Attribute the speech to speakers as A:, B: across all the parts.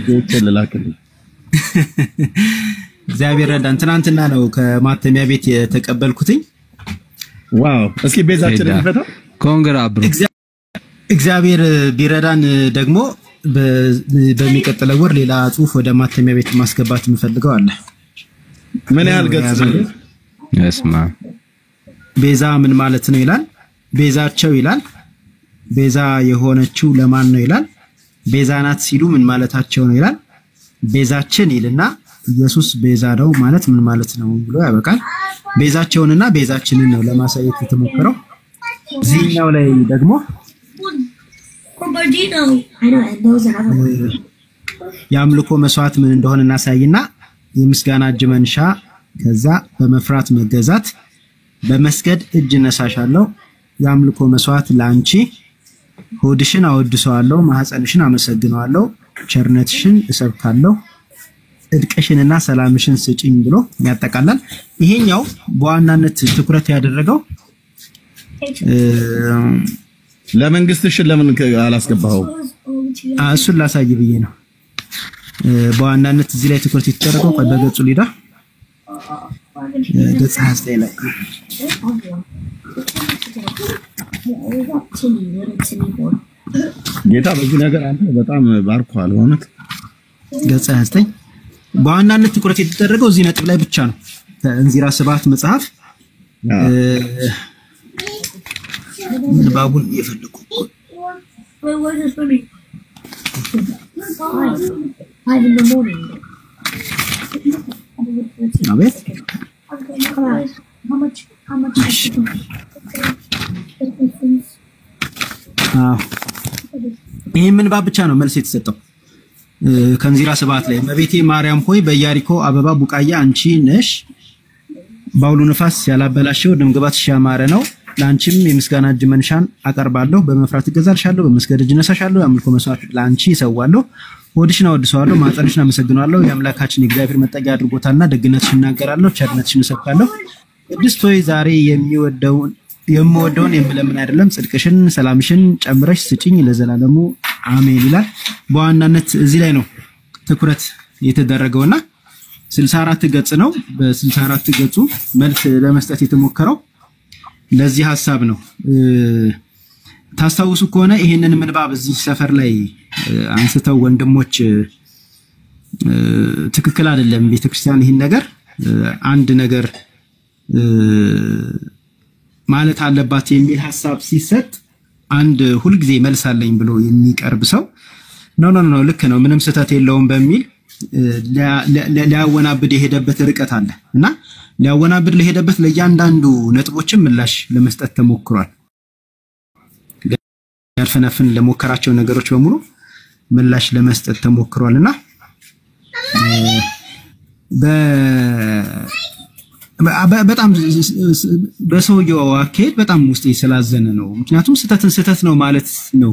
A: ደብዳቤዎችን ልላክልኝ።
B: እግዚአብሔር ረዳን። ትናንትና ነው ከማተሚያ ቤት የተቀበልኩትኝ።
A: ዋው! እስኪ ቤዛችንን እንፈታ።
C: ኮንግራ ብሩ።
B: እግዚአብሔር ቢረዳን ደግሞ በሚቀጥለው ወር ሌላ ጽሁፍ ወደ ማተሚያ ቤት ማስገባት እንፈልገው አለ።
A: ምን ያህል ገጽ ነው?
C: እስማ
B: ቤዛ ምን ማለት ነው ይላል። ቤዛቸው ይላል። ቤዛ የሆነችው ለማን ነው ይላል። ቤዛ ናት ሲሉ ምን ማለታቸው ነው ይላል። ቤዛችን ይልና ኢየሱስ ቤዛ ነው ማለት ምን ማለት ነው ብሎ ያበቃል። ቤዛቸውንና ቤዛችንን ነው ለማሳየት የተሞከረው። እዚህኛው ላይ ደግሞ የአምልኮ መስዋዕት ምን እንደሆነ እናሳይና የምስጋና እጅ መንሻ፣ ከዛ በመፍራት መገዛት፣ በመስገድ እጅ ነሳሻለሁ፣ የአምልኮ መስዋዕት ላንቺ፣ ሆድሽን አወድሰዋለሁ፣ ማህፀንሽን አመሰግነዋለሁ፣ ቸርነትሽን እሰብካለሁ፣ እድቅሽንና ሰላምሽን ስጪኝ ብሎ ያጠቃላል። ይሄኛው በዋናነት ትኩረት ያደረገው
A: ለመንግስትሽን ለምን አላስገባኸው?
B: እሱን ላሳይ ብዬ ነው። በዋናነት እዚህ ላይ ትኩረት የተደረገው በገጹ ሊዳ ገጽ 29 ላይ
A: ጌታ በዚህ ነገር አንተ በጣም ባርኳል። ሆነት
B: ገጽ 29 በዋናነት ትኩረት የተደረገው እዚህ ነጥብ ላይ ብቻ ነው። ከእንዚራ ስብሐት መጽሐፍ ባቡል እየፈለኩ አቤት ይሄ ምንባብ ብቻ ነው መልስ የተሰጠው። ከእንዚራ ስብሐት ላይ እመቤቴ ማርያም ሆይ በኢያሪኮ አበባ ቡቃያ አንቺ ነሽ፣ ባውሎ ነፋስ ያላበላሸው ደምግባትሽ ያማረ ነው። ላንቺም የምስጋና እጅ መንሻን አቀርባለሁ፣ በመፍራት እገዛልሻለሁ፣ በመስገድ እጅ ነሳሻለሁ፣ የአምልኮ መስዋዕት ላንቺ እሰዋለሁ፣ ሆድሽን አወድሰዋለሁ፣ ማህፀንሽን አመሰግናለሁ። የአምላካችን የእግዚአብሔር መጠጊያ አድርጎታልና ደግነትሽን እናገራለሁ፣ ቸርነትሽን እሰብካለሁ። ቅድስት ሆይ ዛሬ የምወደውን የምለምን አይደለም፣ ጽድቅሽን ሰላምሽን ጨምረሽ ስጪኝ ለዘላለሙ አሜን ይላል። በዋናነት እዚህ ላይ ነው ትኩረት የተደረገውና 64 ገጽ ነው። በ64 ገጹ መልስ ለመስጠት የተሞከረው ለዚህ ሐሳብ ነው። ታስታውሱ ከሆነ ይሄንን ምንባብ እዚህ ሰፈር ላይ አንስተው ወንድሞች ትክክል አይደለም ቤተክርስቲያን ይሄን ነገር አንድ ነገር ማለት አለባት የሚል ሐሳብ ሲሰጥ አንድ ሁልጊዜ መልስ አለኝ ብሎ የሚቀርብ ሰው ነው ልክ ነው ምንም ስህተት የለውም በሚል ሊያወናብድ የሄደበት ርቀት አለ እና ሊያወናብድ ለሄደበት ለእያንዳንዱ ነጥቦችም ምላሽ ለመስጠት ተሞክሯል። ያልፈነፍን ለሞከራቸው ነገሮች በሙሉ ምላሽ ለመስጠት ተሞክሯልና በጣም በሰውየው አካሄድ በጣም ውስጤ ስላዘነ ነው። ምክንያቱም ስህተት ነው ማለት ነው።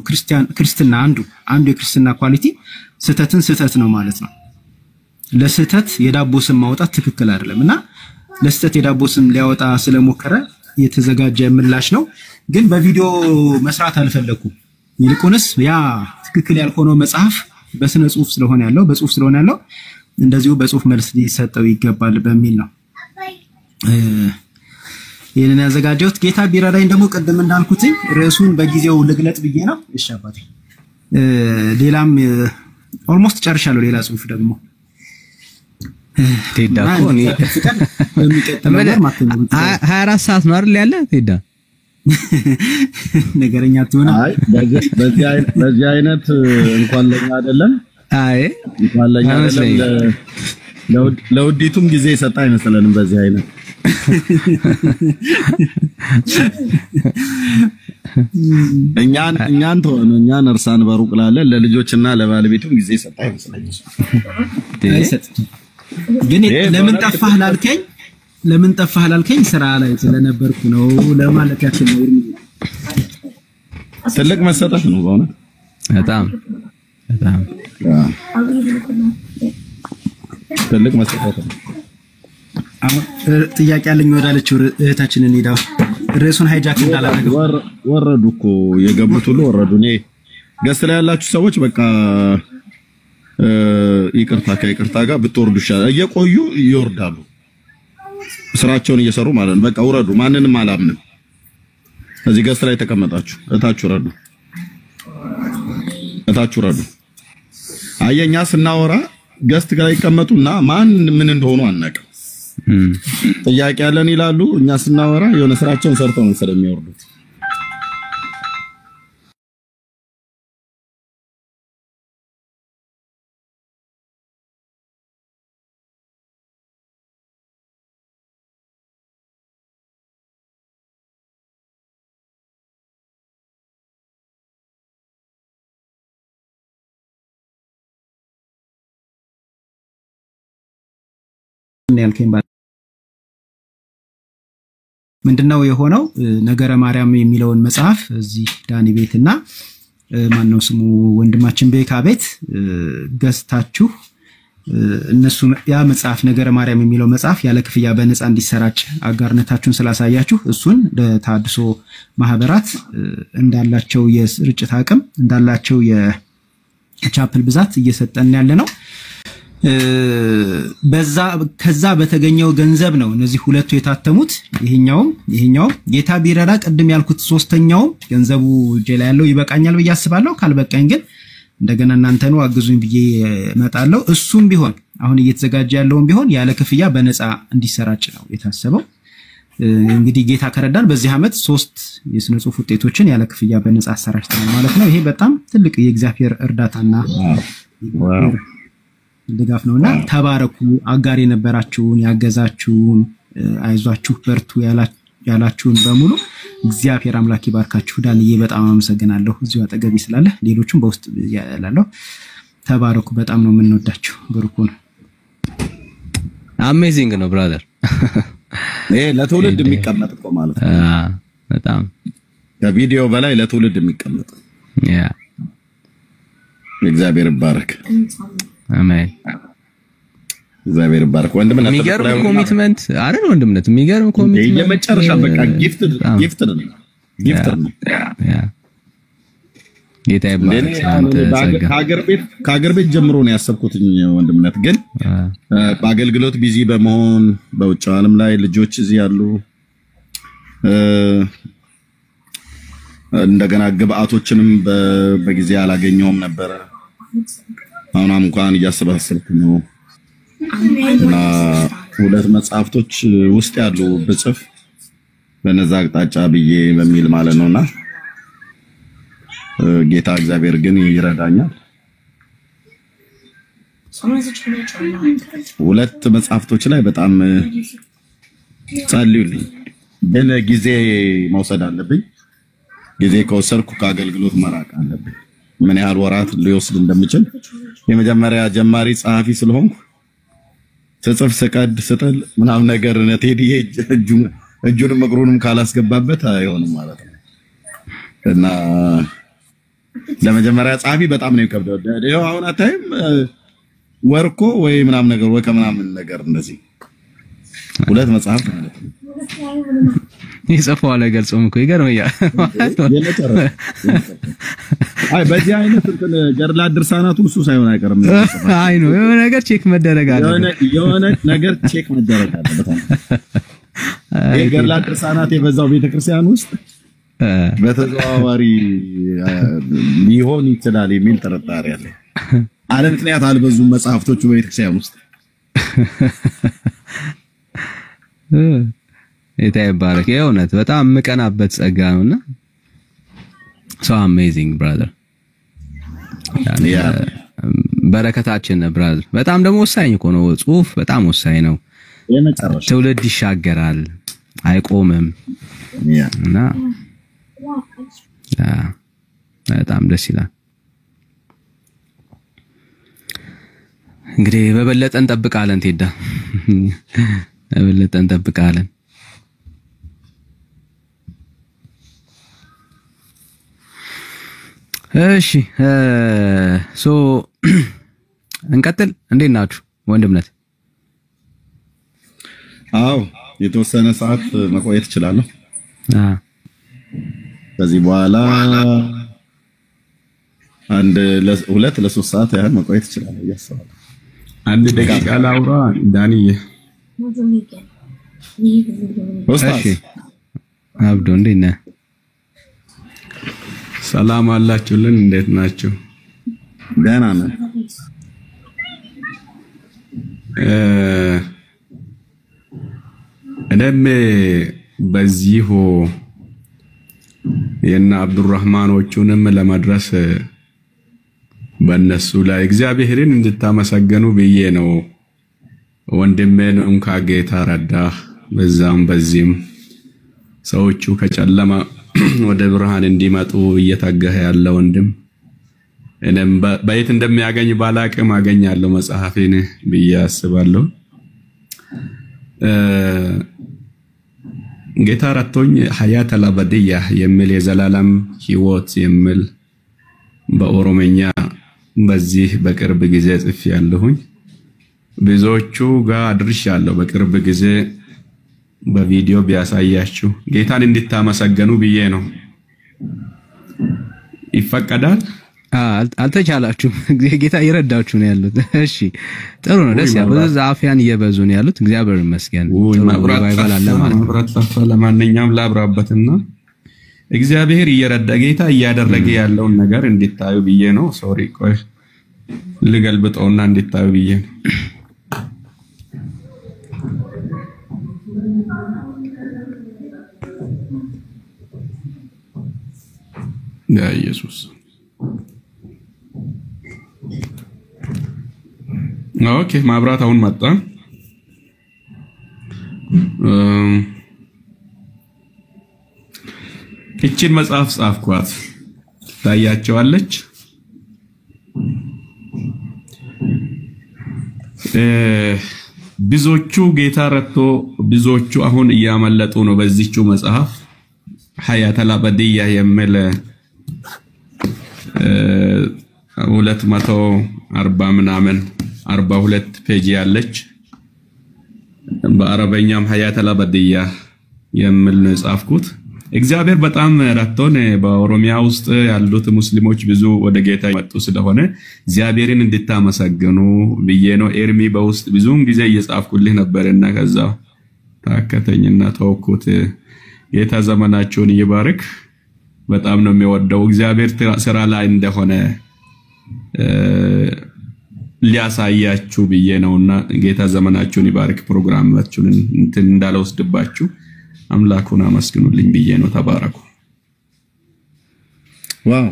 B: ክርስትና አንዱ የክርስትና ኳሊቲ ስህተት ነው ማለት ነው። ለስህተት የዳቦ ስም ማውጣት ትክክል አይደለምና ለስህተት የዳቦ ስም ሊያወጣ ስለሞከረ የተዘጋጀ ምላሽ ነው። ግን በቪዲዮ መስራት አልፈለኩም። ይልቁንስ ያ ትክክል ያልሆነው መጽሐፍ በስነ ጽሁፍ ስለሆነ ያለው በጽሁፍ ስለሆነ ያለው እንደዚሁ በጽሁፍ መልስ ሊሰጠው ይገባል በሚል ነው ይሄንን ያዘጋጀሁት። ጌታ ቢረዳኝ ደግሞ ቀደም እንዳልኩት ርዕሱን በጊዜው ልግለጥ ብዬ ነው። እሺ አባቴ ሌላም ኦልሞስት ጨርሻለሁ። ሌላ ጽሁፍ ደግሞ
C: ቴዳ ኮኒ 24 ሰዓት ነው አይደል ያለ ቴዳ
B: ነገረኛ ትሆና።
A: አይ በዚህ አይነት እንኳን ለኛ አይደለም እንኳን ለኛ አይደለም ለውዲቱም ጊዜ የሰጣ አይመስለንም በዚህ አይነት እኛን ተወነ እኛን እርሳን በሩቅ ላለ ለልጆችና ለባለቤቱም ጊዜ የሰጣ አይመስለኝም።
B: ግን ለምን ጠፋህ ላልከኝ ስራ ላይ ስለነበርኩ ነው ለማለት ያክል ነው።
A: ትልቅ መሰጠት ነው በእውነት
C: በጣም
A: ትልቅ መሰጠት ነው።
B: አሁን ጥያቄ አለኝ ወዳለችው እህታችንን ሄዳ ርዕሱን ሃይጃክ እንዳላደረገው
A: ወረዱ እኮ የገቡት ሁሉ ወረዱ። እኔ ገስ ላይ ያላችሁ ሰዎች በቃ ይቅርታ ከይቅርታ ጋር ብትወርዱ ይሻላል። እየቆዩ ይወርዳሉ ስራቸውን እየሰሩ ማለት ነው። በቃ ውረዱ፣ ማንንም አላምንም። እዚህ ገስት ላይ ተቀመጣችሁ እታች ውረዱ። አየኛ ስናወራ ገስት ጋር ይቀመጡና ማን ምን እንደሆኑ አናውቅም። ጥያቄ ያለን ይላሉ። እኛ ስናወራ የሆነ ስራቸውን ሰርተው ነው ስለሚወርዱት።
B: ያልከኝ ምንድነው የሆነው? ነገረ ማርያም የሚለውን መጽሐፍ እዚህ ዳኒ ቤትና ማነው ስሙ ወንድማችን ቤካ ቤት ገዝታችሁ እነሱ ያ መጽሐፍ ነገረ ማርያም የሚለው መጽሐፍ ያለ ክፍያ በነፃ እንዲሰራጭ አጋርነታችሁን ስላሳያችሁ እሱን ለታድሶ ማህበራት እንዳላቸው የስርጭት አቅም እንዳላቸው የቻፕል ብዛት እየሰጠን ያለ ነው። ከዛ በተገኘው ገንዘብ ነው እነዚህ ሁለቱ የታተሙት። ይሄኛው ጌታ ቢረዳ ቅድም ያልኩት ሶስተኛው ገንዘቡ ጄላ ያለው ይበቃኛል ብዬ አስባለሁ። ካልበቃኝ ግን እንደገና እናንተኑ አግዙኝ ብዬ እመጣለሁ። እሱም ቢሆን አሁን እየተዘጋጀ ያለውም ቢሆን ያለ ክፍያ በነፃ እንዲሰራጭ ነው የታሰበው። እንግዲህ ጌታ ከረዳን በዚህ ዓመት 3 የስነ ጽሁፍ ውጤቶችን ያለ ክፍያ በነፃ አሰራጭተናል ማለት ነው። ይሄ በጣም ትልቅ የእግዚአብሔር እርዳታና ድጋፍ ነውና ተባረኩ። አጋር የነበራችሁን ያገዛችሁን አይዟችሁ በርቱ ያላችሁን በሙሉ እግዚአብሔር አምላክ ይባርካችሁ። ዳንዬ በጣም አመሰግናለሁ እዚሁ አጠገቤ ስላለ፣ ሌሎችም በውስጥ ያላለው ተባረኩ። በጣም ነው የምንወዳችሁ። ብሩክ ነው።
C: አሜዚንግ ነው ብራዘር።
A: ይሄ ለትውልድ የሚቀመጥ እኮ ማለት ነው።
C: በጣም
A: ከቪዲዮ በላይ ለትውልድ የሚቀመጥ
C: ያ
A: እግዚአብሔር ይባረክ።
C: አሜን።
A: እግዚአብሔር ይባረክ። ወንድምነት
C: የሚገርም ኮሚትመንት አይደል? ወንድምነት የሚገርም ኮሚትመንት
A: የመጨረሻ በቃ ጊፍት ነው።
C: ያ ጌታ ይባረክ።
A: ከሀገር ቤት ጀምሮ ነው ያሰብኩት ወንድምነት፣ ግን በአገልግሎት ቢዚ በመሆን በውጭ ዓለም ላይ ልጆች እዚህ ያሉ እንደገና ግብአቶችንም በጊዜ አላገኘውም ነበር። አሁን እንኳን እያሰባሰብኩ ነው እና 2 መጽሐፍቶች ውስጥ ያሉ ብጽፍ በነዛ አቅጣጫ ብዬ በሚል ማለት ነውና ጌታ እግዚአብሔር ግን ይረዳኛል። 2 መጽሐፍቶች ላይ በጣም ጸልዩልኝ፣ ግን ጊዜ መውሰድ አለብኝ። ጊዜ ከወሰድኩ ከአገልግሎት መራቅ አለብኝ። ምን ያህል ወራት ሊወስድ እንደምችል የመጀመሪያ ጀማሪ ጸሐፊ ስለሆንኩ ጽፍ ስቀድ ስጥል ምናምን ነገር ነቴዲ እጁንም እግሩንም ካላስገባበት አይሆንም ማለት ነው። እና ለመጀመሪያ ጸሐፊ በጣም ነው የሚከብደው። ይኸው አሁን አታይም ወርኮ ወይ ምናምን ነገር ወይ ከምናምን ነገር እንደዚህ 2 መጽሐፍ ማለት ነው
C: ይጽፈዋል። አይገልጽም እኮ ይገርመኛል።
A: አይ በዚህ አይነት እንትን ገድላ ድርሳናቱ እሱ ሳይሆን አይቀርም።
C: አይ ነው የሆነ ነገር ቼክ መደረግ አለበት።
A: የሆነ ነገር ቼክ መደረግ አለበት። ገድላ ድርሳናት የበዛው ቤተክርስቲያን ውስጥ በተዘዋዋሪ ሊሆን ይችላል የሚል ጥርጣሬ አለ። አለ ምክንያት አልበዙም መጽሐፍቶቹ በቤተክርስቲያን ውስጥ።
C: ጌታ ይባረክ። የእውነት በጣም የምቀናበት ጸጋ ነውና so amazing brother። በረከታችን ነው ብራዘር። በጣም ደግሞ ወሳኝ እኮ ነው ጽሁፍ፣ በጣም ወሳኝ ነው። ትውልድ ይሻገራል፣ አይቆምም እና በጣም ደስ ይላል። እንግዲህ በበለጠ እንጠብቃለን ቴዳ፣ በበለጠ እንጠብቃለን። እሺ ሶ እንቀጥል። እንዴት ናችሁ ወንድምነት?
A: አዎ የተወሰነ ሰዓት መቆየት እችላለሁ። ከዚህ በኋላ አንድ ሁለት ለሶስት ሰዓት ያህል መቆየት ይችላል ያስባል።
D: አንድ ደቂቃ ላውራ ዳንዬ።
A: ኡስታዝ
C: አብዶ እንዴት ነህ?
D: ሰላም አላችሁልን? እንዴት ናችሁ?
A: ደህና ነን።
D: እኔም በዚሁ የና አብዱራህማኖቹንም ለመድረስ በእነሱ ላይ እግዚአብሔርን እንድታመሰገኑ ብዬ ነው። ወንድሜን እንኳ ጌታ ረዳህ። በዛም በዚህም ሰዎቹ ከጨለማ ወደ ብርሃን እንዲመጡ እየታገለ ያለ ወንድም እኔም በየት እንደሚያገኝ ባላቅም አገኛለሁ መጽሐፌን ብዬ አስባለሁ። ጌታ ረቶኝ ሐያት አልአበድያ የሚል የዘላለም ሕይወት የሚል በኦሮሞኛ በዚህ በቅርብ ጊዜ ጽፌያለሁኝ። ብዙዎቹ ጋር አድርሻለሁ። በቅርብ ጊዜ በቪዲዮ ቢያሳያችሁ ጌታን እንድታመሰገኑ ብዬ ነው። ይፈቀዳል?
C: አልተቻላችሁም። ጌታ ይረዳችሁ ነው ያሉት። እሺ ጥሩ ነው። ደስ ያለው ዛፊያን እየበዙ ነው ያሉት። እግዚአብሔር ይመስገን። ጥሩ ባይባል አለ ማለት
D: ነው። ለማንኛውም ላብራበትና እግዚአብሔር እየረዳ ጌታ እያደረገ ያለውን ነገር እንድታዩ ብዬ ነው። ሶሪ ቆይ ልገልብጠውና እንድታዩ ብዬ ነው። ያ ኢየሱስ ኦኬ ማብራት አሁን መጣ። እቺን መጽሐፍ ጻፍኳት ታያቸዋለች። ብዙዎቹ ጌታ ረድቶ ብዙዎቹ አሁን እያመለጡ ነው። በዚህቹ መጽሐፍ ሐያት አልአበድያ የሚል 240 ምናምን 42 ፔጅ ያለች በአረበኛም ሐያት አልአበድያ የሚል ነው ጻፍኩት። እግዚአብሔር በጣም ረድቶን በኦሮሚያ ውስጥ ያሉት ሙስሊሞች ብዙ ወደ ጌታ መጡ ስለሆነ እግዚአብሔርን እንድታመሰግኑ ብዬ ነው። ኤርሚ በውስጥ ብዙም ጊዜ እየጻፍኩልህ ነበርና ከዛ ታከተኝና ተወኩት። ጌታ ዘመናችሁን ይባርክ። በጣም ነው የሚወደው እግዚአብሔር ስራ ላይ እንደሆነ ሊያሳያችሁ ብዬ ነውና ጌታ ዘመናችሁን ይባርክ። ፕሮግራማችሁን እንትን እንዳልወስድባችሁ አምላኩን አመስግኑልኝ ብዬ ነው። ተባረኩ።
A: ዋው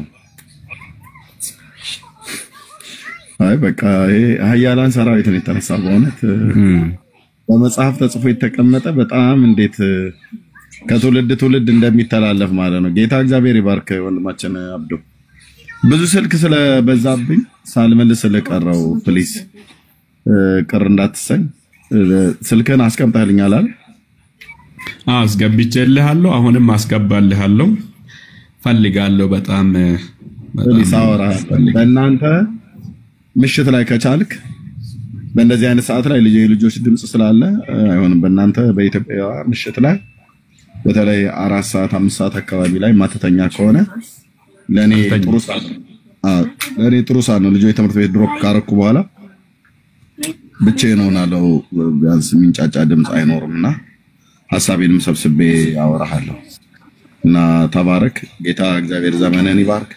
A: አይ በቃ ይሄ ኃያላን ሰራዊት ነው የተነሳው። በእውነት በመጽሐፍ ተጽፎ የተቀመጠ በጣም እንዴት ከትውልድ ትውልድ እንደሚተላለፍ ማለት ነው። ጌታ እግዚአብሔር ይባርክ ወንድማችን አብዱ። ብዙ ስልክ ስለበዛብኝ ሳልመልስ ስለቀረው ፕሊስ ቅር እንዳትሰኝ። ስልክን አስቀምጣልኛል አይደል?
D: አስገብቼልሃለሁ። አሁንም አስገባልሃለሁ። ፈልጋለሁ በጣም
A: ሳወራ በእናንተ ምሽት ላይ ከቻልክ በእንደዚህ አይነት ሰዓት ላይ ልጆች ድምጽ ስላለ አይሆንም። በእናንተ በኢትዮጵያ ምሽት ላይ በተለይ 4 ሰዓት 5 ሰዓት አካባቢ ላይ ማተተኛ ከሆነ ለኔ ጥሩ ሰዓት ነው። ልጆች ትምህርት ቤት ድሮፕ ካረኩ በኋላ ብቻዬን ሆናለሁ። ቢያንስ ሚንጫጫ ድምጽ አይኖርምና ሐሳቤንም ሰብስቤ አወራሃለሁ። እና ተባረክ። ጌታ እግዚአብሔር ዘመነን ይባርክ።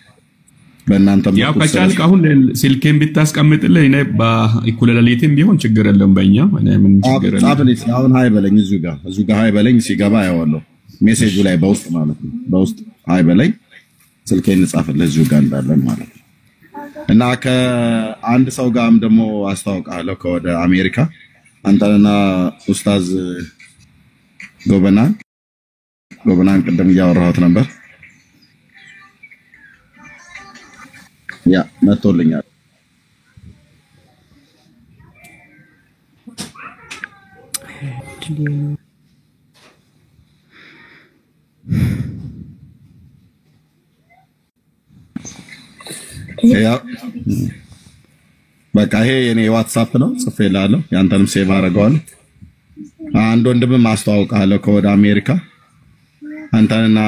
A: በእናንተም
D: ያው ከቻልክ አሁን ስልኬን ብታስቀምጥልኝ እኔ በእኩለ ሌሊትም ቢሆን ችግር የለውም። በእኛ እኔ ምን ችግር የለም።
A: አብኔት አሁን ሃይ በለኝ። እዚሁ ጋር ሃይ በለኝ። ሲገባ ያዋለው ሜሴጁ ላይ በውስጥ ማለት ነው። በውስጥ ሃይ በለኝ። ስልኬን እንጻፍልህ እዚሁ ጋር እንዳለን ማለት ነው። እና ከአንድ ሰው ጋርም ደግሞ አስተዋውቃለሁ ከወደ አሜሪካ አንተና ኡስታዝ ጎበናን ቀደም እያወራሁት ነበር። ያ መጥቶልኛል። ያ በቃ ይሄ የኔ ዋትስአፕ ነው። ጽፌልሃለሁ። ያንተንም ሴቭ አደርገዋለሁ። አንድ ወንድምም አስተዋውቃለሁ ከወደ አሜሪካ አንተና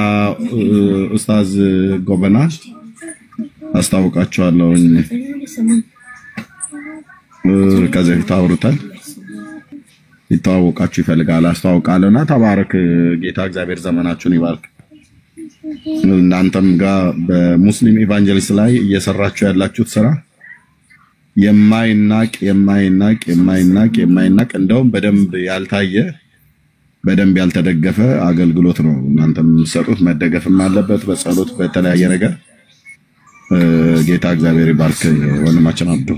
A: ኡስታዝ ጎበና አስተዋውቃችኋለሁ ከዚህ ታውሩታል ይተዋወቃችሁ ይፈልጋል አስተዋውቃለሁና ተባረክ ጌታ እግዚአብሔር ዘመናችሁን ይባርክ እናንተም ጋር በሙስሊም ኢቫንጀሊስት ላይ እየሰራችሁ ያላችሁት ስራ የማይናቅ እንደውም በደንብ ያልታየ በደንብ ያልተደገፈ አገልግሎት ነው እናንተም ሰጡት መደገፍም አለበት በጸሎት በተለያየ ነገር ጌታ እግዚአብሔር ይባርክ ወንድማችን አብዱ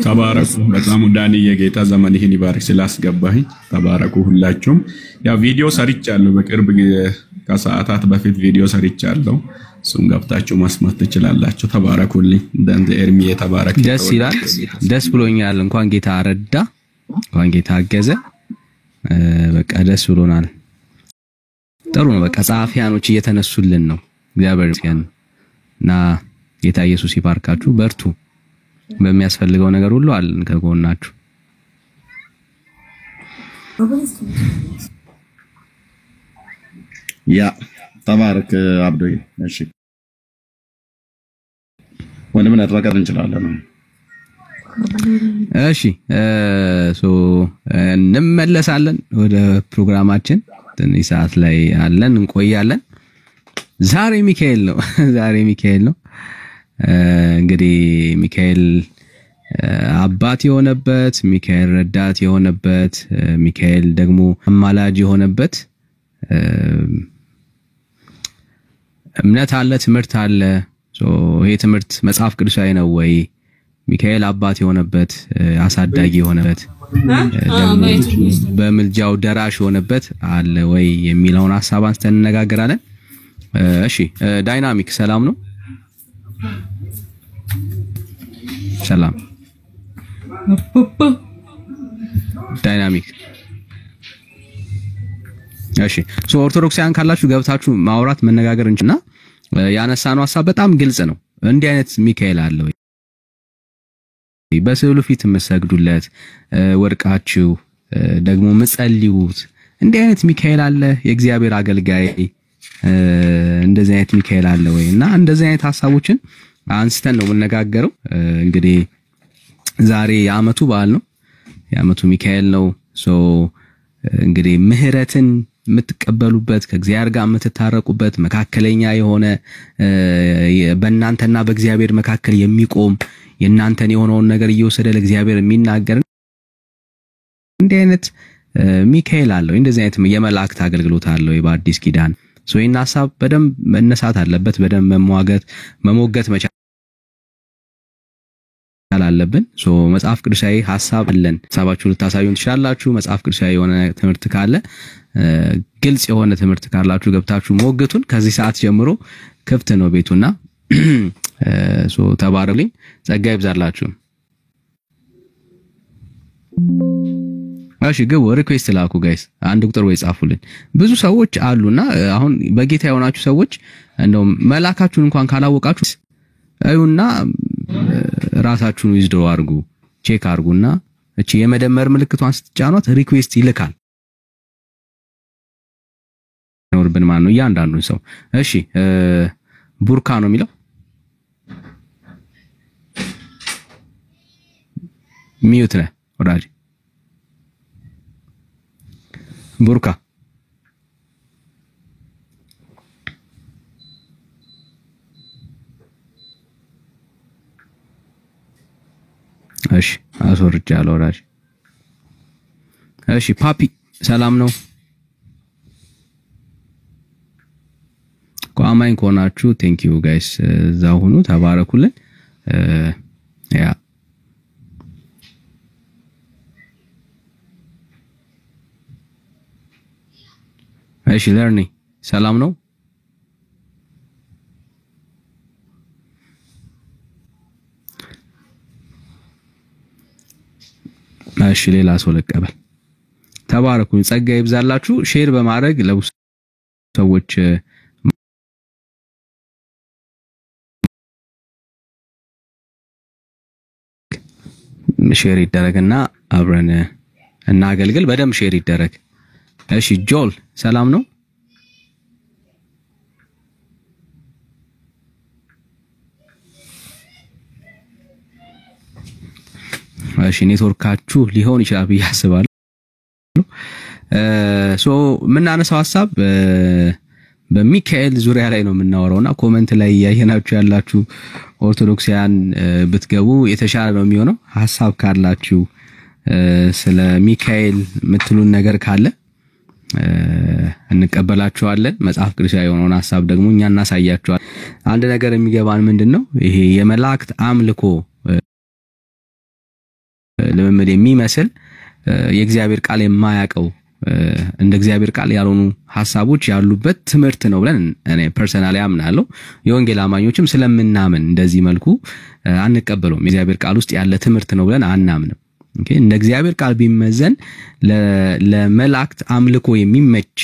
D: ተባረኩ በጣም ዳኒ የጌታ ዘመን ይህን ይባርክ ስላስገባኝ ተባረኩ ሁላችሁም ያ ቪዲዮ ሰርቻለሁ በቅርብ ከሰዓታት በፊት ቪዲዮ ሰርቻለሁ እሱን ገብታችሁ መስማት ትችላላችሁ ተባረኩልኝ እንደንተ ኤርሚ ተባረክ
C: ደስ ይላል ደስ ብሎኛል እንኳን ጌታ ረዳ እንኳን ጌታ አገዘ በቃ ደስ ብሎናል ጥሩ ነው በቃ ጻፊያኖች እየተነሱልን ነው እግዚአብሔር ይመስገንና ጌታ ኢየሱስ ይባርካችሁ በርቱ በሚያስፈልገው ነገር ሁሉ አለን ከጎናችሁ
A: ያ ተባረክ አብዱይ እሺ ወንድምና ተባቀር እንችላለን
C: እሺ እንመለሳለን ወደ ፕሮግራማችን ትንሽ ሰዓት ላይ አለን እንቆያለን ዛሬ ሚካኤል ነው እንግዲህ ሚካኤል አባት የሆነበት ሚካኤል ረዳት የሆነበት ሚካኤል ደግሞ አማላጅ የሆነበት እምነት አለ ትምህርት አለ ይሄ ትምህርት መጽሐፍ ቅዱሳዊ ነው ወይ ሚካኤል አባት የሆነበት አሳዳጊ የሆነበት ደግሞ በምልጃው ደራሽ የሆነበት አለ ወይ የሚለውን ሐሳብ አንስተን እንነጋገራለን እሺ ዳይናሚክ ሰላም ነው ሰላም ዳይናሚክ እሺ ኦርቶዶክሳውያን ካላችሁ ገብታችሁ ማውራት መነጋገር እንችና ያነሳነው ሐሳብ በጣም ግልጽ ነው እንዲህ አይነት ሚካኤል አለ ወይ በስዕሉ ፊት መስገዱለት ወርቃችሁ ደግሞ መጸልዩት እንዲህ አይነት ሚካኤል አለ የእግዚአብሔር አገልጋይ እንደዚህ አይነት ሚካኤል አለ ወይና እንደዚህ አይነት ሐሳቦችን አንስተን ነው መነጋገረው እንግዲህ ዛሬ የዓመቱ በዓል ነው የዓመቱ ሚካኤል ነው እንግዲህ ምህረትን የምትቀበሉበት ከእግዚአብሔር ጋር የምትታረቁበት መካከለኛ የሆነ በእናንተና በእግዚአብሔር መካከል የሚቆም የእናንተን የሆነውን ነገር እየወሰደ ለእግዚአብሔር የሚናገር እንዲህ አይነት ሚካኤል አለው እንደዚህ አይነት የመላእክት አገልግሎት አለው በአዲስ ኪዳን ይሄን ሐሳብ በደንብ መነሳት አለበት በደንብ መሞገት መቻል አለብን መጽሐፍ ቅዱሳዊ ሐሳብ አለን ሐሳባችሁን ልታሳዩን ትችላላችሁ መጽሐፍ ቅዱሳዊ የሆነ ትምህርት ካለ ግልጽ የሆነ ትምህርት ካላችሁ ገብታችሁ ሞግቱን ከዚህ ሰዓት ጀምሮ ክፍት ነው ቤቱና ተባረኩልኝ ጸጋ ይብዛላችሁ እሺ ግቡ ሪኩዌስት ላኩ ጋይስ አንድ ቁጥር ወይ ጻፉልን ብዙ ሰዎች አሉና አሁን በጌታ የሆናችሁ ሰዎች እንደው መላካችሁን እንኳን ካላወቃችሁ አይውና ራሳችሁን ዊዝድሮ አድርጉ ቼክ አድርጉና እቺ የመደመር ምልክቷን ስትጫኗት ሪኩዌስት ይልካል ኖርብን ማን ነው ያንዳንዱን ሰው እሺ ቡርካ ነው የሚለው ሚዩት ነህ ወዳጅ ቡርካ እሺ አስወርጃለሁ ወዳጅ እሺ ፓፒ ሰላም ነው ቋማኝ ኮናችሁ ቴንክ ዩ ጋይስ እዛው ሁኑ ተባረኩልን ያ እሺ ለርኒ ሰላም ነው እሺ ሌላ ሰው ለቀበል ተባረኩኝ ጸጋ ይብዛላችሁ ሼር በማድረግ ለሰዎች ሼር ይደረግና አብረን እናገልግል በደም ሼር ይደረግ እሺ ጆል ሰላም ነው እሺ ኔትወርካችሁ ሊሆን ይችላል ብዬ አስባለሁ። ሶ ምን አነሳው ሐሳብ በሚካኤል ዙሪያ ላይ ነው የምናወራውና ኮሜንት ላይ ያየናችሁ ያላችሁ ኦርቶዶክሳውያን ብትገቡ የተሻለ ነው የሚሆነው። ሐሳብ ካላችሁ ስለ ሚካኤል የምትሉን ነገር ካለ እንቀበላችኋለን። መጽሐፍ ቅዱሳዊ የሆነውን ሐሳብ ደግሞ እኛ እናሳያችኋለን። አንድ ነገር የሚገባን ምንድነው ይሄ የመላእክት አምልኮ ለመመድ የሚመስል የእግዚአብሔር ቃል የማያቀው እንደ እግዚአብሔር ቃል ያልሆኑ ሐሳቦች ያሉበት ትምህርት ነው ብለን እኔ ፐርሰናሊ አምናለሁ። የወንጌል አማኞችም ስለምናምን እንደዚህ መልኩ አንቀበለውም። የእግዚአብሔር ቃል ውስጥ ያለ ትምህርት ነው ብለን አናምንም። ኦኬ እንደ እግዚአብሔር ቃል ቢመዘን ለመላእክት አምልኮ የሚመች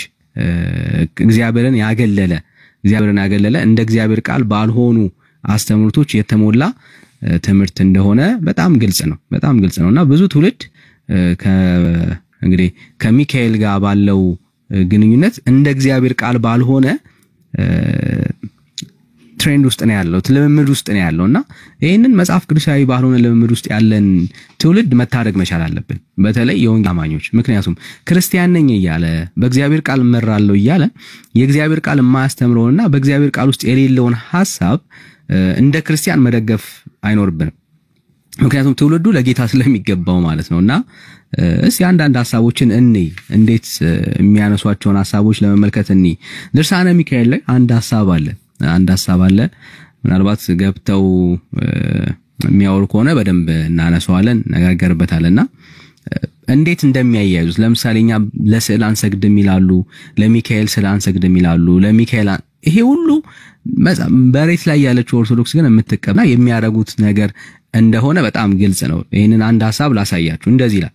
C: እግዚአብሔርን ያገለለ እንደ እግዚአብሔር ቃል ባልሆኑ አስተምሮቶች የተሞላ ትምህርት እንደሆነ በጣም ግልጽ ነውና ብዙ ትውልድ እንግዲህ ከሚካኤል ጋር ባለው ግንኙነት እንደ እግዚአብሔር ቃል ባልሆነ ትሬንድ ውስጥ ነው ያለው፣ ልምምድ ውስጥ ነው ያለውና ይሄንን መጽሐፍ ቅዱሳዊ ባልሆነ ልምምድ ውስጥ ያለን ትውልድ መታደግ መቻል አለብን፣ በተለይ የወንጌል አማኞች። ምክንያቱም ክርስቲያን ነኝ እያለ በእግዚአብሔር ቃል እመራለሁ እያለ የእግዚአብሔር ቃል የማያስተምረውና በእግዚአብሔር ቃል ውስጥ የሌለውን ሐሳብ እንደ ክርስቲያን መደገፍ አይኖርብንም። ምክንያቱም ትውልዱ ለጌታ ስለሚገባው ማለት ነውና እስኪ አንዳንድ ሐሳቦችን እንዴት የሚያነሷቸውን ሐሳቦች ለመመልከት ድርሳነ ሚካኤል ላይ አንድ ሐሳብ አለ። ምናልባት ገብተው የሚያወሩ ከሆነ በደንብ እናነሳዋለን፣ ነጋገርበታልና እንዴት እንደሚያያዩት ለምሳሌኛ ለስዕል አንሰግድም ይላሉ፣ ለሚካኤል ስዕል አንሰግድም ይላሉ። ለሚካኤል ይሄ ሁሉ በሬት ላይ ያለችው ኦርቶዶክስ ግን የምትቀበልና የሚያደርጉት ነገር እንደሆነ በጣም ግልጽ ነው። ይሄንን አንድ ሐሳብ ላሳያችሁ። እንደዚህ ይላል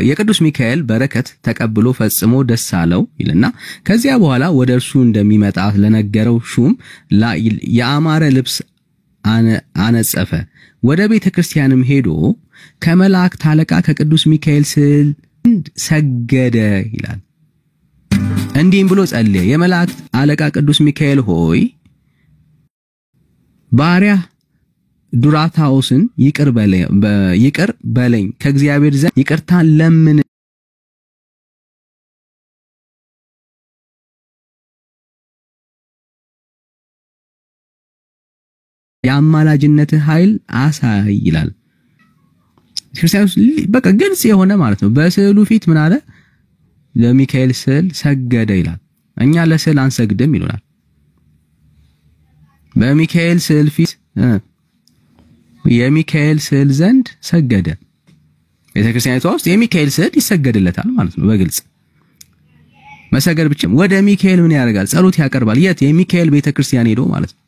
C: የቅዱስ ሚካኤል በረከት ተቀብሎ ፈጽሞ ደስ አለው ይልና ከዚያ በኋላ ወደ እርሱ እንደሚመጣ ለነገረው ሹም የአማረ ልብስ አነጸፈ። ወደ ቤተክርስቲያንም ሄዶ ከመላእክት አለቃ ከቅዱስ ሚካኤል ስዕል ሰገደ ይላል። እንዲህም ብሎ ጸለየ። የመላእክት አለቃ ቅዱስ ሚካኤል ሆይ ባሪያ ዱራታኦስን ይቅር በለኝ፣ ከእግዚአብሔር ዘንድ ይቅርታን ለምን፣ የአማላጅነትህ ኃይል አሳይ ይላል። ክርስቲያኖስ በቃ ግልጽ የሆነ ማለት ነው። በስዕሉ ፊት ምን አለ? ለሚካኤል ስዕል ሰገደ ይላል። እኛ ለስዕል አንሰግድም ይሉናል። በሚካኤል ስዕል ፊት የሚካኤል ስዕል ዘንድ ሰገደ። ቤተክርስቲያኒቷ ውስጥ የሚካኤል ስዕል ይሰገድለታል ማለት ነው። በግልጽ መሰገድ ብቻ ወደ ሚካኤል ምን ያደርጋል? ጸሎት ያቀርባል። የት? የሚካኤል ቤተክርስቲያን ሄዶ ማለት ነው።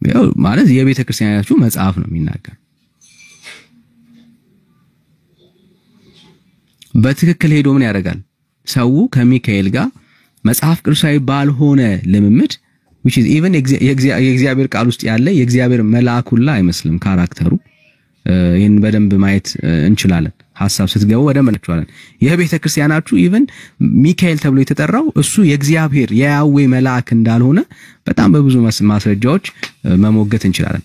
C: ያው ማለት የቤተክርስቲያናችሁ መጽሐፍ ነው የሚናገር። በትክክል ሄዶ ምን ያደርጋል? ሰው ከሚካኤል ጋር መጽሐፍ ቅዱሳዊ ባልሆነ ልምምድ which is even የእግዚአብሔር ቃል ውስጥ ያለ የእግዚአብሔር መልአክ ሁላ አይመስልም ካራክተሩ። ይሄን በደንብ ማየት እንችላለን። ሐሳብ ስትገቡ ወደ መለክቷለን። የቤተክርስቲያናችሁ even ሚካኤል ተብሎ የተጠራው እሱ የእግዚአብሔር የያዌ መልአክ እንዳልሆነ በጣም በብዙ ማስረጃዎች መሞገት እንችላለን።